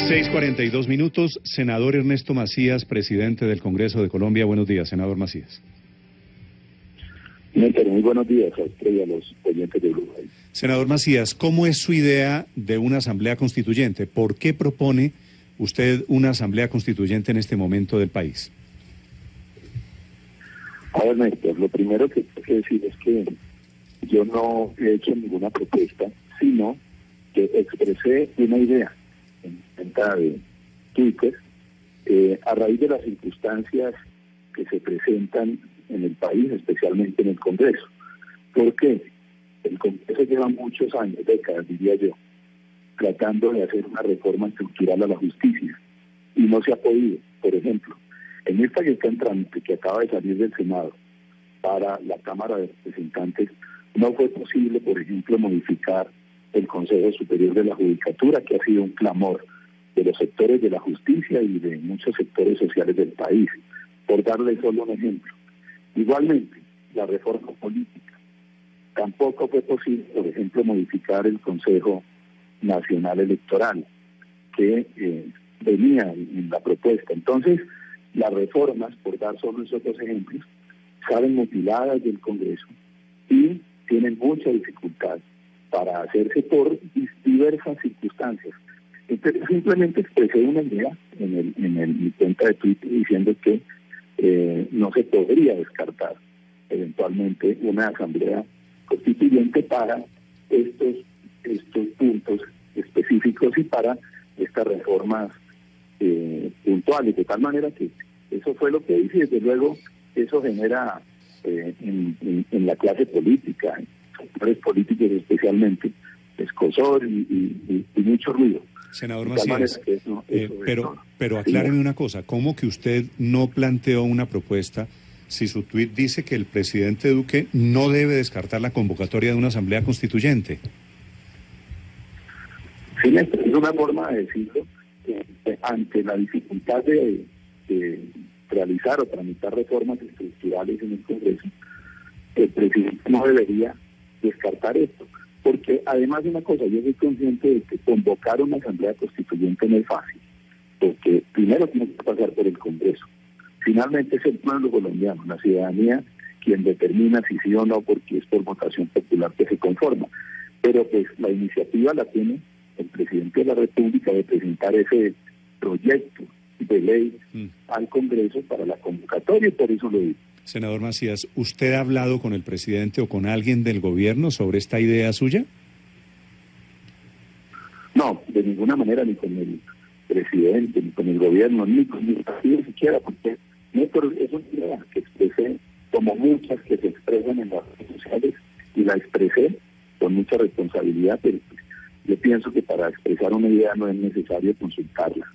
6:42. Senador Ernesto Macías, presidente del Congreso de Colombia. Buenos días, senador Macías. Muy buenos días a usted y a los oyentes de Blue Radio. Senador Macías, ¿cómo es su idea de una asamblea constituyente? ¿Por qué propone usted una asamblea constituyente en este momento del país? A ver, Néstor, lo primero que tengo que decir es que yo no he hecho ninguna propuesta, sino que expresé una idea en cuenta de Twitter a raíz de las circunstancias que se presentan en el país, especialmente en el Congreso. ¿Por qué? El Congreso lleva muchos años, décadas, diría yo, tratando de hacer una reforma estructural a la justicia y no se ha podido. Por ejemplo, en esta que está en trámite, que acaba de salir del Senado para la Cámara de Representantes, no fue posible, por ejemplo, modificar el Consejo Superior de la Judicatura, que ha sido un clamor de los sectores de la justicia y de muchos sectores sociales del país, por darle solo un ejemplo. Igualmente, la reforma política. Tampoco fue posible, por ejemplo, modificar el Consejo Nacional Electoral, que venía en la propuesta. Entonces, las reformas, por dar solo esos dos ejemplos, salen mutiladas del Congreso y tienen mucha dificultad para hacerse por diversas circunstancias. Entonces, simplemente expresé una idea en mi cuenta de Twitter diciendo que no se podría descartar eventualmente una asamblea constituyente para estos puntos específicos y para estas reformas puntuales, de tal manera que eso fue lo que hice y desde luego eso genera en la clase política, en sectores políticos especialmente, escozor y mucho ruido. Senador Macías, pero acláreme una cosa, ¿cómo que usted no planteó una propuesta si su tuit dice que el presidente Duque no debe descartar la convocatoria de una asamblea constituyente? Sí, es una forma de decirlo, ante la dificultad de realizar o tramitar reformas estructurales en el Congreso, el presidente no debería descartar esto. Porque además de una cosa, yo soy consciente de que convocar una asamblea constituyente no es fácil, porque primero tiene que pasar por el Congreso. Finalmente es el pueblo colombiano, la ciudadanía, quien determina si sí o no, porque es por votación popular que se conforma. Pero pues la iniciativa la tiene el presidente de la República de presentar ese proyecto de ley al Congreso para la convocatoria, y por eso lo digo. Senador Macías, ¿usted ha hablado con el presidente o con alguien del gobierno sobre esta idea suya? No, de ninguna manera, ni con el presidente, ni con el gobierno, ni con mi partido siquiera, porque es una idea que expresé, como muchas que se expresan en las redes sociales, y la expresé con mucha responsabilidad, pero yo pienso que para expresar una idea no es necesario consultarla.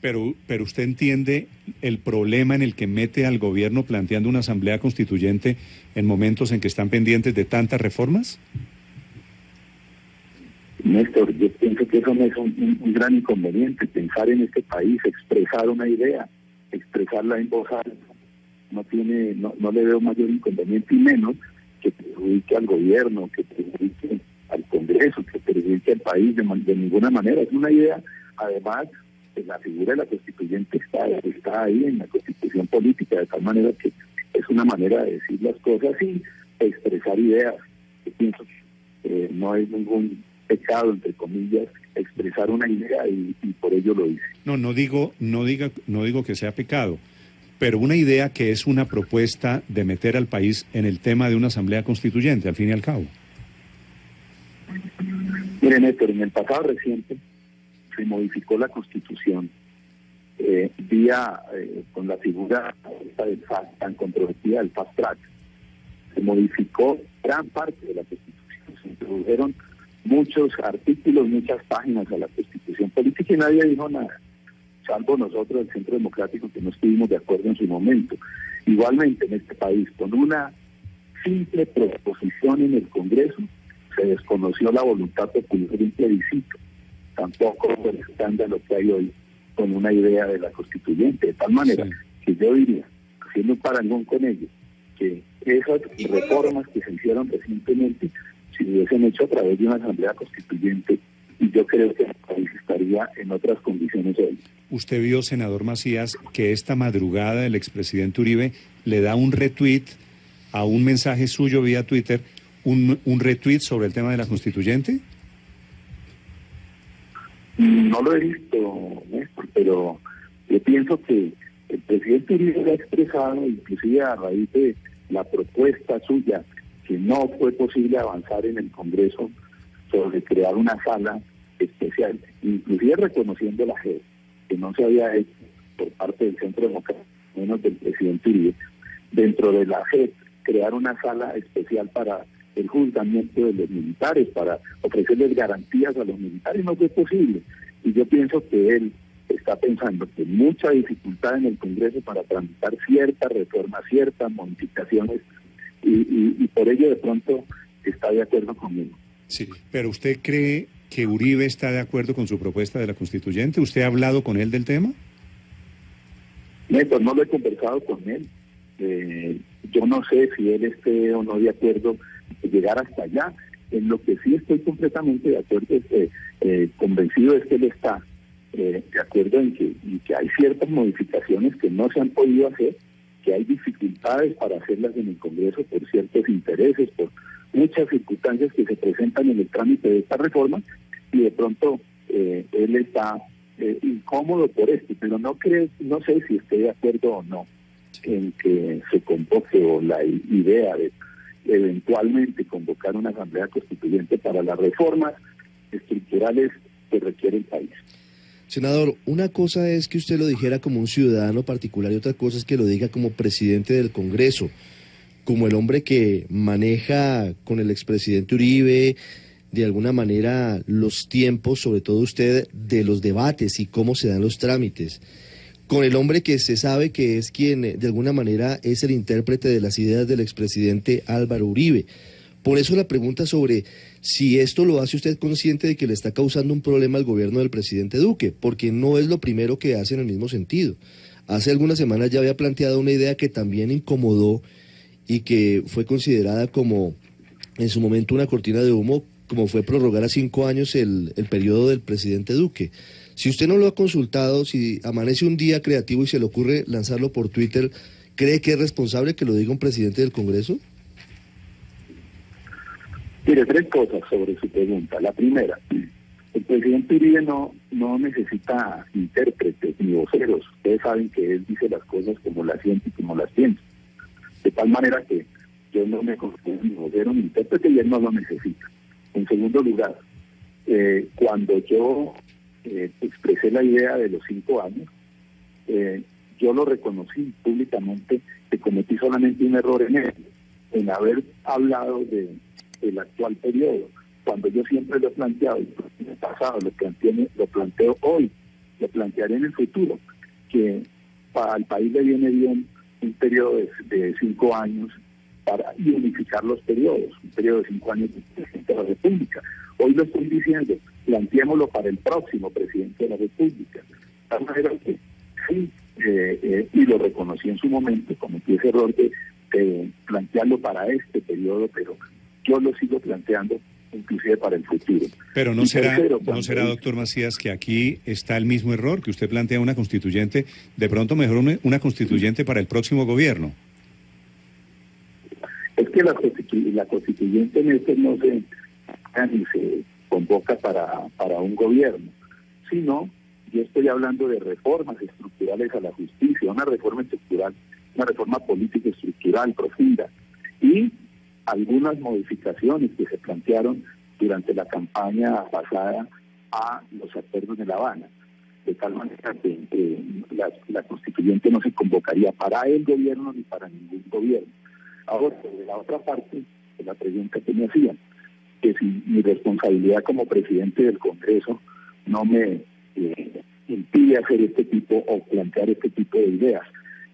Pero usted entiende el problema en el que mete al gobierno planteando una asamblea constituyente en momentos en que están pendientes de tantas reformas. Néstor, yo pienso que eso no es un gran inconveniente, pensar en este país, expresar una idea, expresarla en voz alta, no le veo mayor inconveniente, y menos que perjudique al gobierno, que perjudique al Congreso, que perjudique al país de ninguna manera. Es una idea, además, la figura de la constituyente está ahí en la Constitución política, de tal manera que es una manera de decir las cosas y expresar ideas. Yo pienso que no es ningún pecado, entre comillas, expresar una idea y por ello lo hice. No digo que sea pecado, pero una idea que es una propuesta de meter al país en el tema de una asamblea constituyente, al fin y al cabo. Miren, Néstor, en el pasado reciente se modificó la Constitución con la figura del tan controvertida del fast track. Se modificó gran parte de la Constitución, se introdujeron muchos artículos, muchas páginas a la Constitución política y nadie dijo nada, salvo nosotros del Centro Democrático, que no estuvimos de acuerdo en su momento. Igualmente en este país, con una simple proposición en el Congreso, se desconoció la voluntad popular de un plebiscito. Tampoco fue el escándalo que hay hoy con una idea de la constituyente, de tal manera que yo diría, haciendo un parangón con ello, que esas reformas que se hicieron recientemente, si hubiesen hecho a través de una asamblea constituyente, y yo creo que el país estaría en otras condiciones hoy. ¿Usted vio, senador Macías, que esta madrugada el expresidente Uribe le da un retweet a un mensaje suyo vía Twitter, un retweet sobre el tema de la constituyente? No lo he visto, Néstor, pero yo pienso que el presidente Uribe ha expresado, inclusive a raíz de la propuesta suya, que no fue posible avanzar en el Congreso sobre crear una sala especial, inclusive reconociendo la JEP, que no se había hecho por parte del Centro Democrático, menos del presidente Uribe, dentro de la JEP, crear una sala especial para el juzgamiento de los militares, para ofrecerles garantías a los militares, no fue posible. Y yo pienso que él está pensando que mucha dificultad en el Congreso para tramitar ciertas reformas, ciertas modificaciones, y por ello de pronto está de acuerdo conmigo. Sí, pero ¿usted cree que Uribe está de acuerdo con su propuesta de la constituyente? ¿Usted ha hablado con él del tema? Néstor, no lo he conversado con él. Yo no sé si él esté o no de acuerdo de llegar hasta allá. En lo que sí estoy completamente de acuerdo, convencido es que él está de acuerdo en que hay ciertas modificaciones que no se han podido hacer, que hay dificultades para hacerlas en el Congreso por ciertos intereses, por muchas circunstancias que se presentan en el trámite de esta reforma, y de pronto él está incómodo por esto, pero no sé si esté de acuerdo o no en que se convoque, o la idea de eventualmente convocar una asamblea constituyente para las reformas estructurales que requiere el país. Senador, una cosa es que usted lo dijera como un ciudadano particular y otra cosa es que lo diga como presidente del Congreso, como el hombre que maneja con el expresidente Uribe de alguna manera los tiempos, sobre todo usted, de los debates y cómo se dan los trámites, con el hombre que se sabe que es quien de alguna manera es el intérprete de las ideas del expresidente Álvaro Uribe. Por eso la pregunta sobre si esto lo hace usted consciente de que le está causando un problema al gobierno del presidente Duque, porque no es lo primero que hace en el mismo sentido. Hace algunas semanas ya había planteado una idea que también incomodó y que fue considerada como en su momento una cortina de humo, como fue prorrogar a 5 años el periodo del presidente Duque. Si usted no lo ha consultado, si amanece un día creativo y se le ocurre lanzarlo por Twitter, ¿cree que es responsable que lo diga un presidente del Congreso? Mire, 3 cosas sobre su pregunta. La primera, el presidente Uribe no necesita intérpretes ni voceros. Ustedes saben que él dice las cosas como las siente y como las piensa. De tal manera que yo no me considero ni vocero ni intérprete y él no lo necesita. En segundo lugar, cuando yo expresé la idea de los 5 años, yo lo reconocí públicamente que cometí solamente un error en haber hablado del actual periodo, cuando yo siempre lo he planteado, en el pasado lo planteo hoy, lo plantearé en el futuro, que para el país le viene bien un periodo de 5 años para unificar los periodos, un periodo de 5 años del presidente de la República. Hoy lo estoy diciendo, planteémoslo para el próximo presidente de la República. De tal manera que sí, y lo reconocí en su momento, cometí ese error de plantearlo para este periodo, pero yo lo sigo planteando inclusive para el futuro. Pero no será, doctor Macías, que aquí está el mismo error, que usted plantea una constituyente, de pronto mejor una constituyente para el próximo gobierno. Es que la constituyente en este no se convoca para un gobierno, sino yo estoy hablando de reformas estructurales a la justicia, una reforma estructural, una reforma política estructural profunda, y algunas modificaciones que se plantearon durante la campaña pasada a los acuerdos de La Habana, de tal manera que la constituyente no se convocaría para el gobierno ni para ningún gobierno. Ahora, de la otra parte de la pregunta que me hacían, que si mi responsabilidad como presidente del Congreso no me impide hacer este tipo o plantear este tipo de ideas.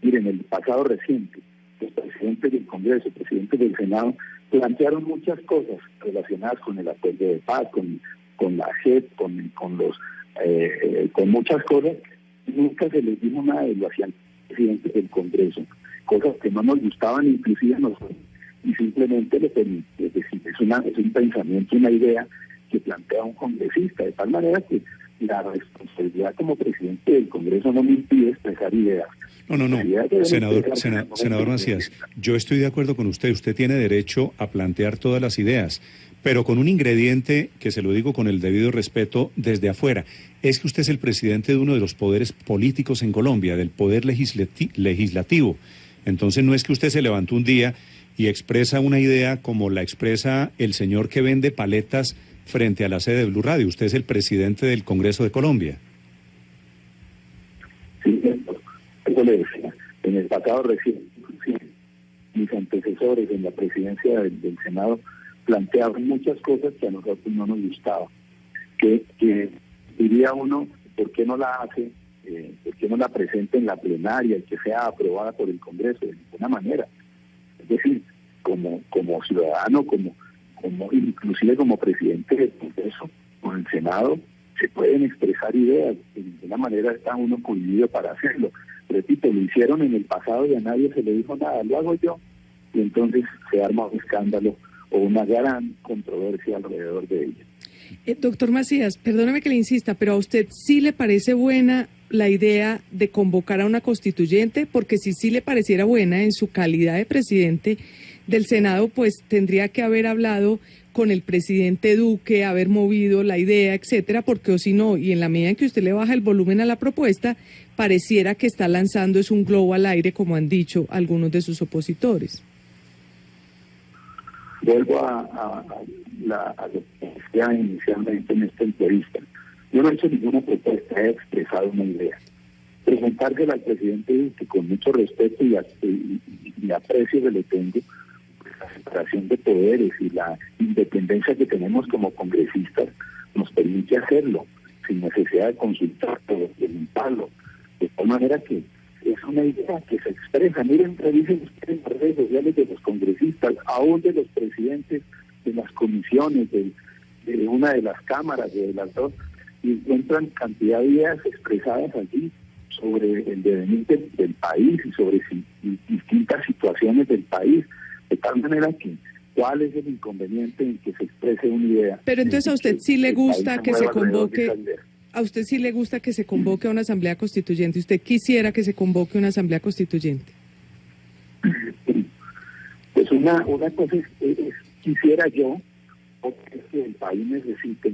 Miren, en el pasado reciente, los presidentes del Congreso, presidentes del Senado, plantearon muchas cosas relacionadas con el acuerdo de paz, con la JEP, con muchas cosas. Nunca se les dijo nada de lo hacían presidentes del Congreso, cosas que no nos gustaban inclusive a nosotros, y simplemente le permite, es decir, es un pensamiento, una idea que plantea un congresista, de tal manera que la responsabilidad como presidente del Congreso no me impide expresar ideas. No. Senador Macías, yo estoy de acuerdo con usted. Usted tiene derecho a plantear todas las ideas, pero con un ingrediente que se lo digo con el debido respeto desde afuera. Es que usted es el presidente de uno de los poderes políticos en Colombia, del poder legislativo. Entonces no es que usted se levantó un día y expresa una idea como la expresa el señor que vende paletas frente a la sede de Blue Radio. Usted es el presidente del Congreso de Colombia. Sí, eso le decía. En el pasado reciente, mis antecesores en la presidencia del Senado planteaban muchas cosas que a nosotros no nos gustaban. Que diría uno, ¿por qué no la hace? ¿Por qué no la presenta en la plenaria y que sea aprobada por el Congreso? De ninguna manera. Es decir, como ciudadano, como inclusive como presidente del Congreso, con el Senado, se pueden expresar ideas. De ninguna manera está uno cohibido para hacerlo. Repito, lo hicieron en el pasado y a nadie se le dijo nada, lo hago yo. Y entonces se arma un escándalo o una gran controversia alrededor de ella. Doctor Macías, perdóneme que le insista, pero ¿a usted sí le parece buena la idea de convocar a una constituyente? Porque si sí le pareciera buena en su calidad de presidente del Senado, pues tendría que haber hablado con el presidente Duque, haber movido la idea, etcétera, porque o si no, y en la medida en que usted le baja el volumen a la propuesta, pareciera que está lanzando es un globo al aire, como han dicho algunos de sus opositores. Vuelvo a lo que decía inicialmente en esta entrevista. Yo no he hecho ninguna propuesta, he expresado una idea. Presentársela al presidente Duque con mucho respeto y aprecio que le tengo, pues la separación de poderes y la independencia que tenemos como congresistas nos permite hacerlo, sin necesidad de consultar o de preguntarlo. De tal manera que es una idea que se expresa. Miren, revisen ustedes las redes sociales de los congresistas, aún de los presidentes de las comisiones, de una de las cámaras, de las dos, y encuentran cantidad de ideas expresadas allí sobre el devenir del país y sobre distintas situaciones del país, de tal manera que ¿cuál es el inconveniente en que se exprese una idea? Pero entonces a usted sí le gusta que se convoque, a usted sí le gusta que se convoque a una asamblea constituyente. ¿Usted quisiera que se convoque una asamblea constituyente? Pues una cosa es quisiera yo, porque que el país necesite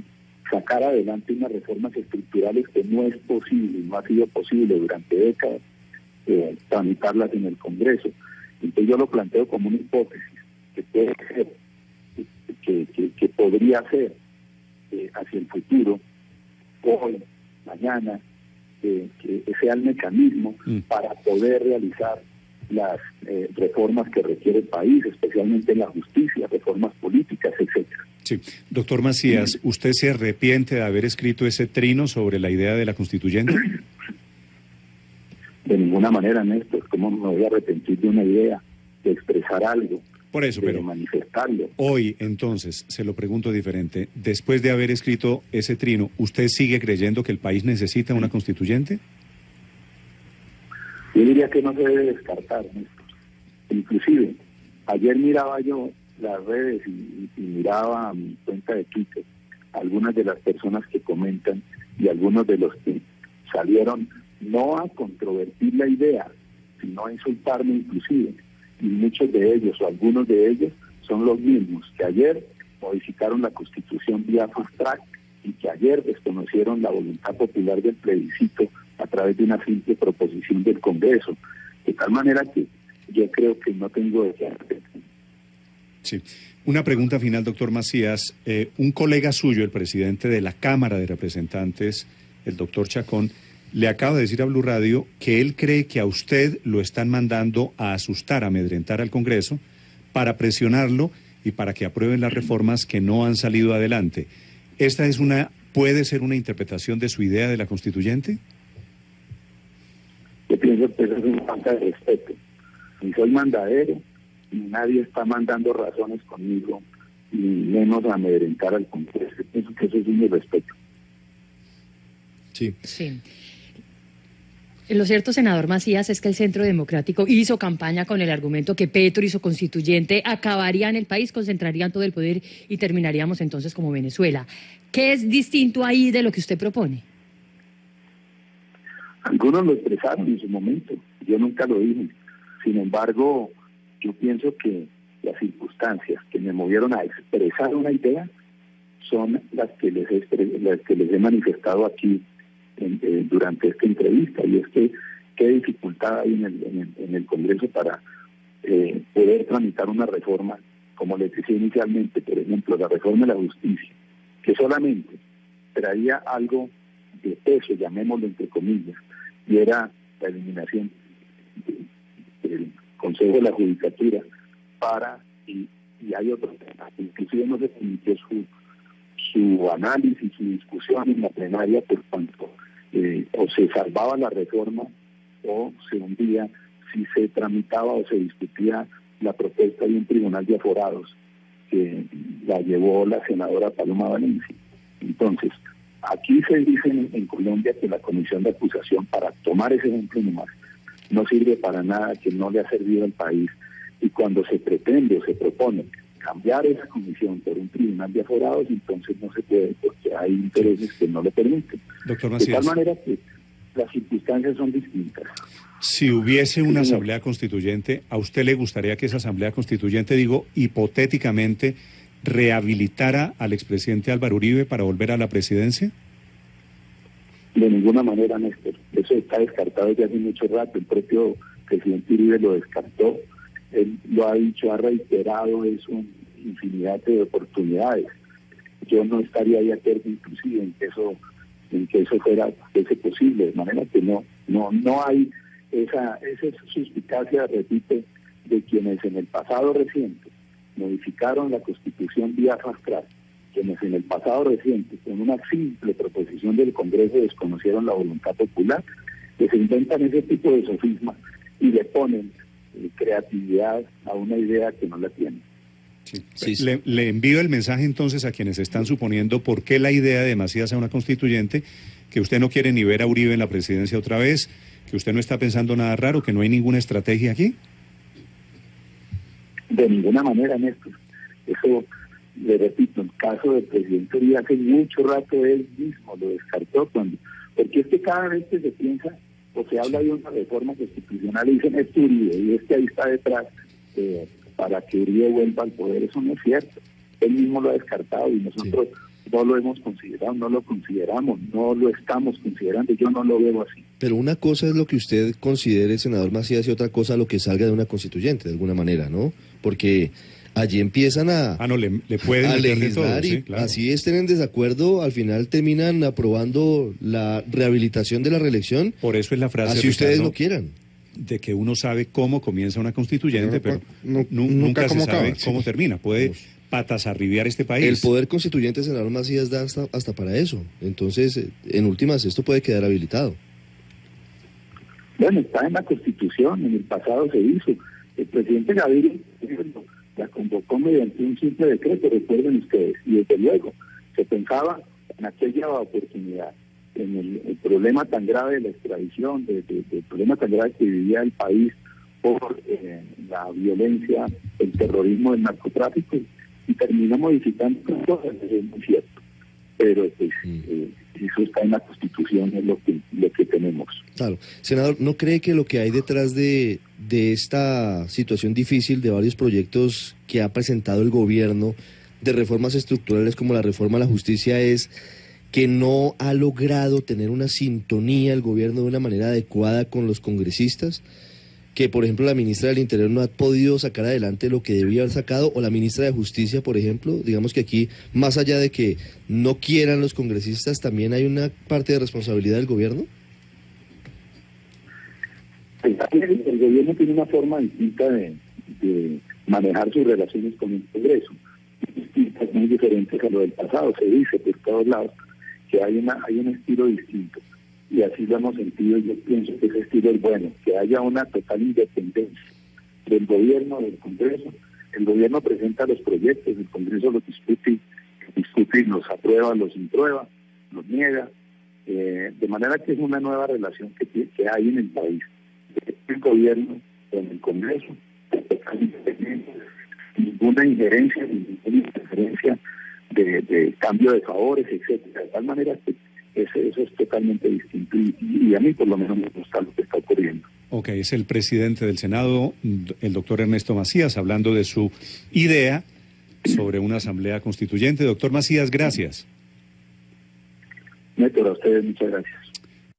sacar adelante unas reformas estructurales que no es posible, no ha sido posible durante décadas tramitarlas en el Congreso. Entonces yo lo planteo como una hipótesis que puede ser, que podría ser hacia el futuro, hoy, mañana, que sea el mecanismo para poder realizar las reformas que requiere el país, especialmente en la justicia, reformas políticas, etcétera. Sí. Doctor Macías, ¿usted se arrepiente de haber escrito ese trino sobre la idea de la constituyente? De ninguna manera, Néstor. ¿Cómo me voy a arrepentir de una idea, de expresar algo? Por eso, de pero manifestarlo. Hoy, entonces, se lo pregunto diferente. Después de haber escrito ese trino, ¿usted sigue creyendo que el país necesita una constituyente? Yo diría que no se debe descartar, Néstor. Inclusive, ayer miraba yo las redes y miraba a mi cuenta de Twitter algunas de las personas que comentan y algunos de los que salieron no a controvertir la idea, sino a insultarme inclusive. Y muchos de ellos o algunos de ellos son los mismos que ayer modificaron la Constitución vía fast track y que ayer desconocieron la voluntad popular del plebiscito a través de una simple proposición del Congreso. De tal manera que yo creo que no tengo de qué arrepentirme. Sí. Una pregunta final, doctor Macías. Un colega suyo, el presidente de la Cámara de Representantes, el doctor Chacón, le acaba de decir a Blue Radio que él cree que a usted lo están mandando a asustar, a amedrentar al Congreso para presionarlo y para que aprueben las reformas que no han salido adelante. ¿Esta es puede ser una interpretación de su idea de la constituyente? Yo pienso que eso es una falta de respeto. Ni soy mandadero, ni nadie está mandando razones conmigo, ni menos a amedrentar al Congreso. Yo pienso que eso es un irrespeto. Sí. Sí. Lo cierto, senador Macías, es que el Centro Democrático hizo campaña con el argumento que Petro y su constituyente acabarían el país, concentrarían todo el poder y terminaríamos entonces como Venezuela. ¿Qué es distinto ahí de lo que usted propone? Algunos lo expresaron en su momento, yo nunca lo dije. Sin embargo, yo pienso que las circunstancias que me movieron a expresar una idea son las que les he manifestado aquí durante esta entrevista, y es que qué dificultad hay en el Congreso para poder tramitar una reforma, como les decía inicialmente, por ejemplo, la reforma de la justicia, que solamente traía algo de peso, llamémoslo entre comillas, y era la eliminación del Consejo de la Judicatura y hay otros temas, inclusive no se permitió su análisis, su discusión en la plenaria, por cuanto o se salvaba la reforma o se hundía si se tramitaba o se discutía la propuesta de un tribunal de aforados que la llevó la senadora Paloma Valencia. Entonces, aquí se dice en Colombia que la comisión de acusación, para tomar ese ejemplo nomás, no sirve para nada, que no le ha servido al país, y cuando se pretende o se propone cambiar esa comisión por un tribunal de aforados, entonces no se puede, porque hay intereses que no lo permiten. Doctor Macías, de tal manera que las circunstancias son distintas. Si hubiese una asamblea constituyente, ¿a usted le gustaría que esa asamblea constituyente, digo, hipotéticamente, rehabilitara al expresidente Álvaro Uribe para volver a la presidencia? De ninguna manera, Néstor. Eso está descartado desde hace mucho rato. El propio presidente Uribe lo descartó. Él lo ha dicho, ha reiterado eso en infinidad de oportunidades. Yo no estaría de acuerdo inclusive en que eso fuera posible, de manera que no hay esa suspicacia, repito, de quienes en el pasado reciente modificaron la Constitución vía fast track, quienes en el pasado reciente, con una simple proposición del Congreso, desconocieron la voluntad popular, que se inventan ese tipo de sofisma y le ponen creatividad a una idea que no la tiene. Sí. Le envío el mensaje entonces a quienes están suponiendo por qué la idea de Macías a una constituyente, que usted no quiere ni ver a Uribe en la presidencia otra vez, que usted no está pensando nada raro, que no hay ninguna estrategia aquí. De ninguna manera, Néstor. Eso, le repito, en el caso del presidente Uribe, hace mucho rato él mismo lo descartó, porque es que cada vez que se piensa o se habla de una reforma constitucional, dicen es Uribe, y es que ahí está detrás para que Uribe vuelva al poder. Eso no es cierto. Él mismo lo ha descartado y nosotros no lo hemos considerado, no lo consideramos, no lo estamos considerando, yo no lo veo así. Pero una cosa es lo que usted considere, senador Macías, y otra cosa lo que salga de una constituyente, de alguna manera, ¿no? Porque allí empiezan le pueden legislar todo, y claro. Así estén en desacuerdo, al final terminan aprobando la rehabilitación de la reelección. Por eso es la frase, así ustedes lo quieran, de que uno sabe cómo comienza una constituyente, pero nunca se sabe acaba, cómo termina. Puede patas arribiar este país. El poder constituyente, senador Macías, da hasta para eso. Entonces, en últimas, esto puede quedar habilitado. Bueno, está en la Constitución, en el pasado se hizo. El presidente Gaviria la convocó mediante un simple decreto, recuerden ustedes, y desde luego se pensaba en aquella oportunidad, en el problema tan grave de la extradición, del problema tan grave que vivía el país por la violencia, el terrorismo, el narcotráfico, y terminó modificando cosas, es muy cierto. Pero pues eso está en la Constitución, es lo que tenemos. Claro. Senador, ¿no cree que lo que hay detrás de esta situación difícil de varios proyectos que ha presentado el gobierno de reformas estructurales como la reforma a la justicia es que no ha logrado tener una sintonía el gobierno de una manera adecuada con los congresistas? Que, por ejemplo, la ministra del Interior no ha podido sacar adelante lo que debía haber sacado, o la ministra de Justicia, por ejemplo. Digamos que aquí, más allá de que no quieran los congresistas, también hay una parte de responsabilidad del gobierno. El gobierno tiene una forma distinta de manejar sus relaciones con el Congreso, distintas, muy diferentes a lo del pasado. Se dice por todos lados que hay un estilo distinto, y así lo hemos sentido. Yo pienso que ese estilo es bueno, que haya una total independencia del gobierno, del Congreso. El gobierno presenta los proyectos, el Congreso los discute y los aprueba, los imprueba, los niega, De manera que es una nueva relación que hay en el país, el gobierno con el Congreso, ninguna injerencia, ninguna interferencia de cambio de favores, etcétera, de tal manera que eso es totalmente distinto y a mí por lo menos me gusta lo que está ocurriendo. Ok, es el presidente del Senado, el doctor Ernesto Macías, hablando de su idea sobre una asamblea constituyente. Doctor Macías, gracias. Néstor, a ustedes muchas gracias.